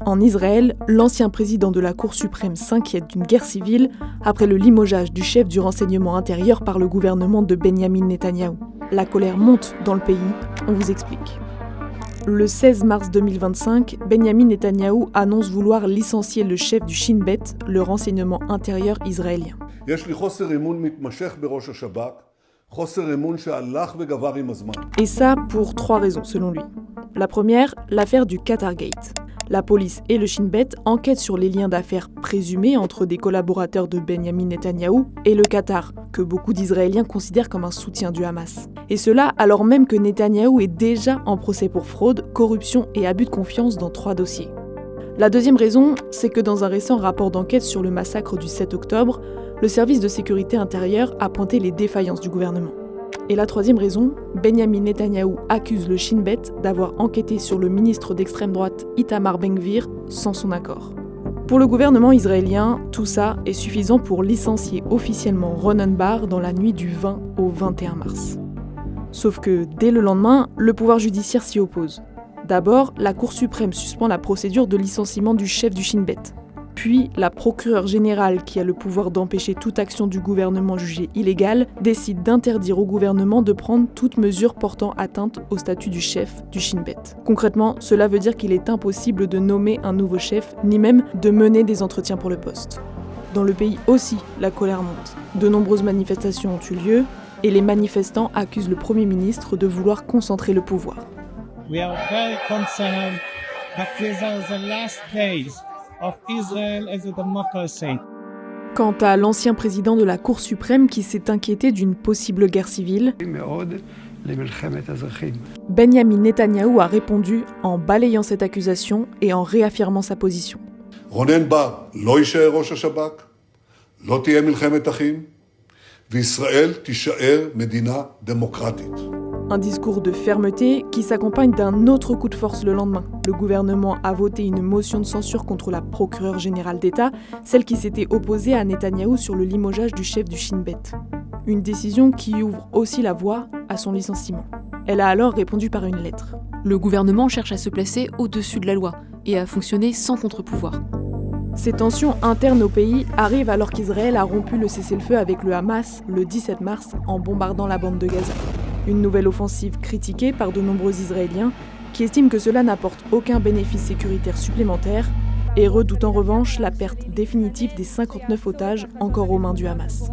En Israël, l'ancien président de la Cour suprême s'inquiète d'une guerre civile après le limogeage du chef du renseignement intérieur par le gouvernement de Benyamin Netanyahou. La colère monte dans le pays, on vous explique. Le 16 mars 2025, Benyamin Netanyahou annonce vouloir licencier le chef du Shin Bet, le renseignement intérieur israélien. Et ça pour 3 raisons selon lui. La première, l'affaire du Qatargate. La police et le Shin Bet enquêtent sur les liens d'affaires présumés entre des collaborateurs de Benyamin Netanyahou et le Qatar, que beaucoup d'Israéliens considèrent comme un soutien du Hamas. Et cela alors même que Netanyahou est déjà en procès pour fraude, corruption et abus de confiance dans 3 dossiers. La deuxième raison, c'est que dans un récent rapport d'enquête sur le massacre du 7 octobre, le service de sécurité intérieure a pointé les défaillances du gouvernement. Et la troisième raison, Benyamin Netanyahou accuse le Shin Bet d'avoir enquêté sur le ministre d'extrême droite Itamar Ben-Gvir sans son accord. Pour le gouvernement israélien, tout ça est suffisant pour licencier officiellement Ronen Bar dans la nuit du 20 au 21 mars. Sauf que dès le lendemain, le pouvoir judiciaire s'y oppose. D'abord, la Cour suprême suspend la procédure de licenciement du chef du Shin Bet. Puis, la procureure générale, qui a le pouvoir d'empêcher toute action du gouvernement jugée illégale, décide d'interdire au gouvernement de prendre toute mesure portant atteinte au statut du chef du Shin Bet. Concrètement, cela veut dire qu'il est impossible de nommer un nouveau chef, ni même de mener des entretiens pour le poste. Dans le pays aussi, la colère monte. De nombreuses manifestations ont eu lieu, et les manifestants accusent le Premier ministre de vouloir concentrer le pouvoir. We are very concerned that these are the last days of Israel as a democracy. Quant à l'ancien président de la Cour suprême qui s'est inquiété d'une possible guerre civile, Benyamin Netanyahou a répondu en balayant cette accusation et en réaffirmant sa position. Ronen Bar lo yishaer rosh hashabak, lo tiyeh milchemet achim, v'Israël tishaer medina démocratique. Un discours de fermeté qui s'accompagne d'un autre coup de force le lendemain. Le gouvernement a voté une motion de censure contre la procureure générale d'État, celle qui s'était opposée à Netanyahou sur le limogeage du chef du Shin Bet. Une décision qui ouvre aussi la voie à son licenciement. Elle a alors répondu par une lettre. Le gouvernement cherche à se placer au-dessus de la loi et à fonctionner sans contre-pouvoir. Ces tensions internes au pays arrivent alors qu'Israël a rompu le cessez-le-feu avec le Hamas le 17 mars en bombardant la bande de Gaza. Une nouvelle offensive critiquée par de nombreux Israéliens qui estiment que cela n'apporte aucun bénéfice sécuritaire supplémentaire et redoutent en revanche la perte définitive des 59 otages encore aux mains du Hamas.